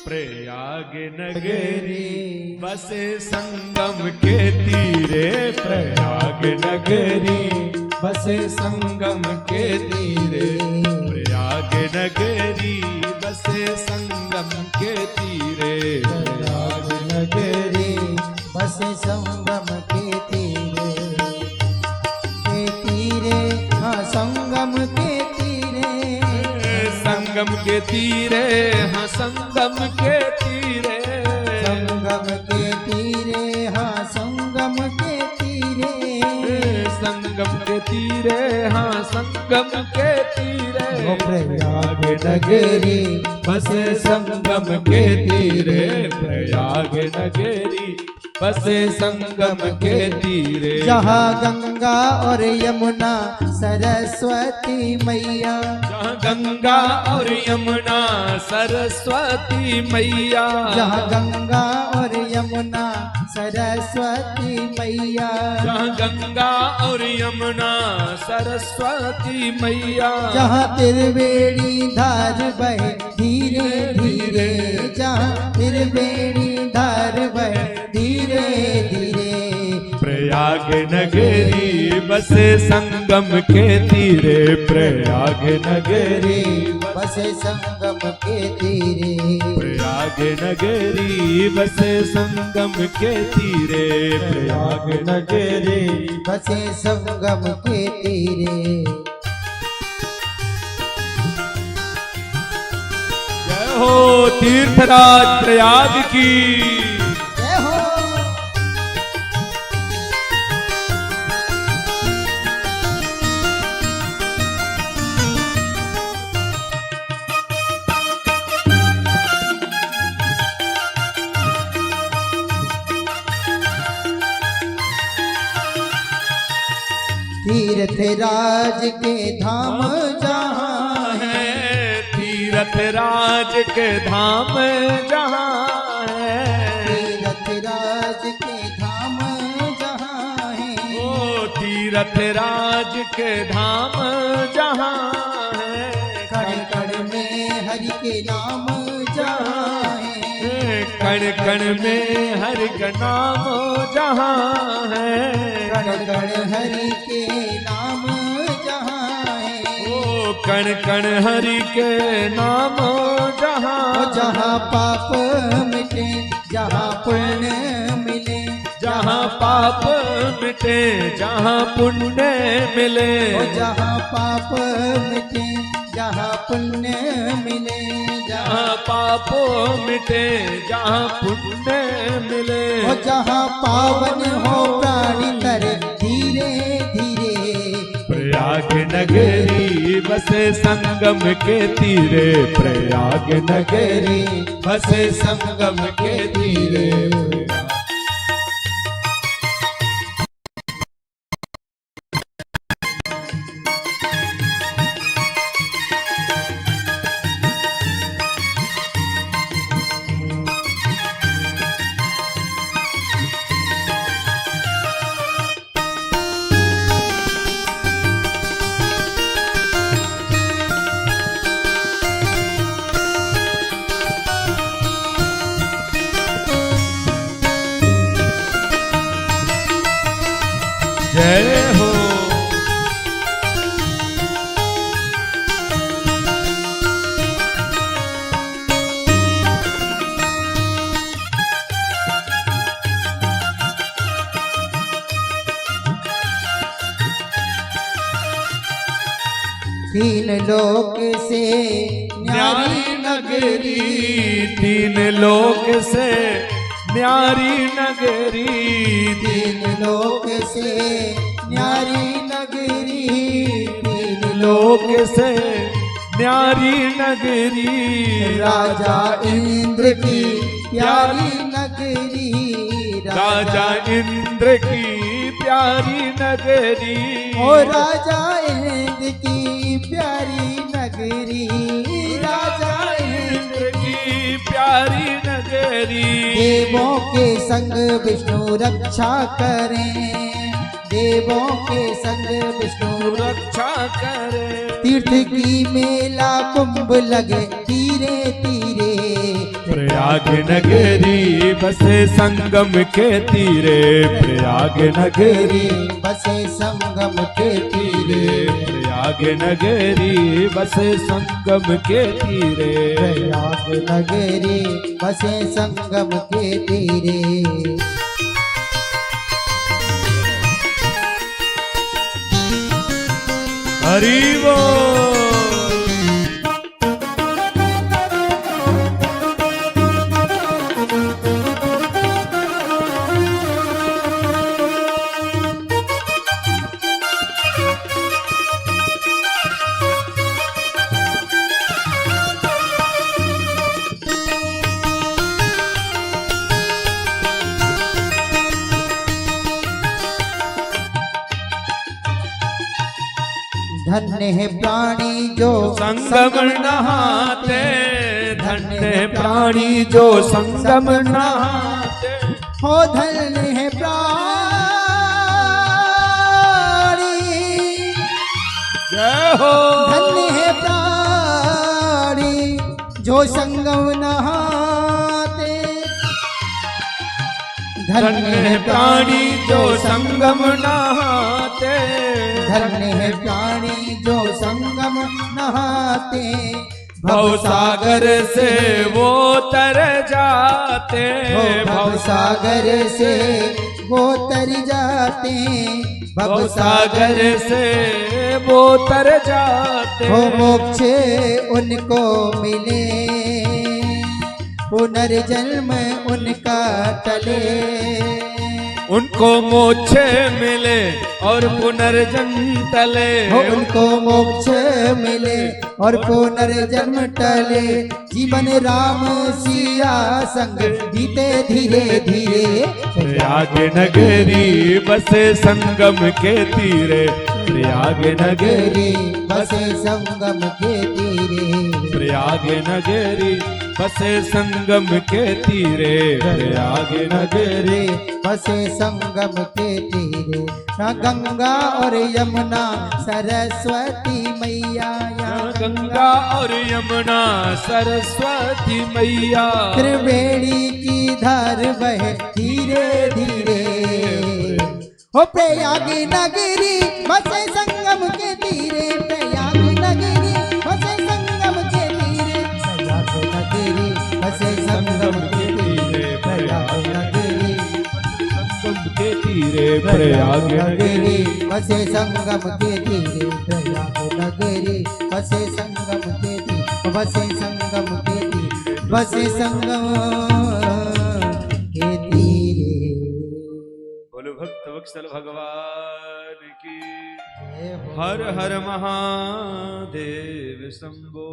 प्रयाग नगरी बसे संगम के तीरे, प्रयाग नगरी बसे संगम के तीरे, प्रयाग नगरी बसे संगम के तीरे, प्रयाग नगरी बसे संगम के तीरे, हाँ संगम के तीरे, संगम के तीरे, हाँ संगम के तीरे, संगम के तीरे, हाँ संगम के तीरे, संगम के तीरे, हाँ संगम के तीरे, प्रयाग नगरी बसे संगम के तीरे, प्रयाग नगरी बसे संगम के तीरे, जहाँ गंगा और यमुना सरस्वती मैया, जहाँ गंगा और यमुना सरस्वती मैया, जहाँ गंगा और यमुना सरस्वती मैया, जहाँ गंगा और यमुना सरस्वती मैया, जहाँ त्रिवेणी धार बहे धीरे धीरे, जहाँ त्रिवेणी धार बहे धीरे धीरे, प्रयाग नगरी बसे संगम के तीरे, प्रयाग नगरी बसे संगम के तीरे, प्रयाग नगरी बसे संगम के तीरे, प्रयाग नगरी बसे संगम के तीरे। जय हो तीर्थराज प्रयाग की, जय हो। तीर्थराज के धाम जहाँ है, तीर्थराज के धाम जहाँ है, तीर्थराज के धाम जहाँ है, ओ तीर्थराज के धाम जहाँ है, कण कण में हरि के नाम जहाँ है, कण कण में हरि का नाम जहाँ है, कण कण हरि के नाम जहाँ है, ओ कण कण हरि के नाम जहाँ, जहाँ पाप मिटे जहाँ पुण्य मिले, जहाँ पाप मिटे जहाँ पुण्य मिले, जहाँ पाप मिटे जहाँ पुण्य मिले, जहाँ पाप मिटे जहाँ पुण्य मिले, जहाँ पावन हो प्राणी तरे धीरे धीरे, प्रयाग नगरी बसे संगम के तीरे, प्रयाग नगरी बसे संगम के तीरे, जय हो। तीन लोक से न्यारी नगरी, तीन लोक से न्यारी नगरी, तीन लोक से न्यारी नगरी, तीन लोक से न्यारी नगरी, राजा इंद्र की प्यारी नगरी, राजा इंद्र की प्यारी नगरी, ओ राजा इंद्र की प्यारी नगरी, राजा इंद्र की प्यारी नगरी, देवों के संग विष्णु रक्षा करें, देवों के संग विष्णु रक्षा करे, तीर्थ की मेला कुंभ लगे धीरे धीरे, प्रयाग नगरी बसे संगम के तीरे, प्रयाग नगरी बसे संगम के तीरे, प्रयाग नगरी बसे संगम के तीरे, प्रयाग नगरी बसे संगम के तीरे। हरि बोल। धन्य है प्राणी जो संगम नहाते, धन्य है प्राणी जो संगम नहाते, हो धन्य है प्राणी जय हो। धन्य है प्राणी जो संगम नहाते, धन्य है प्राणी जो संगम नहाते, धन्य है प्राणी जो संगम नहाते, भव सागर से वो तर जाते, भव सागर से वो तर जाते, भव सागर से वो तर जाते, हो मोक्ष उनको मिले, पुनर्जन्म उनका टले, उनको मोक्ष मिले और पुनर्जन्म टले, हो उनको मोक्ष मिले और पुनर्जन्म टले। जीवन राम सिया संग बीते धीरे धीरे, प्रयाग नगरी बसे संगम के तीरे, प्रयाग नगरी बसे संगम के तीरे, प्रयाग नगरी बसे संगम के तीरे, प्रयाग नगरी बसे संगम के तीरे। न गंगा और यमुना सरस्वती मैया, गंगा और यमुना सरस्वती मैया, त्रिवेणी की धार बहे धीरे धीरे, हो प्रयाग नगरी बसे संगम के तीरे, प्रयाग नगरी बसे संगम के तीरे, प्रयाग नगरी बसे संगम के तीरे, प्रयाग नगरी संगम के तीरे, प्रयाग नगरी बसे संगम के तीरे, प्रयाग नगरी बसे संगम के तीरे, बसे संगम के तीरे, बसे संगम के तीरे। बोलो भक्त वत्सल भगवान की। हर हर महादेव शंभो।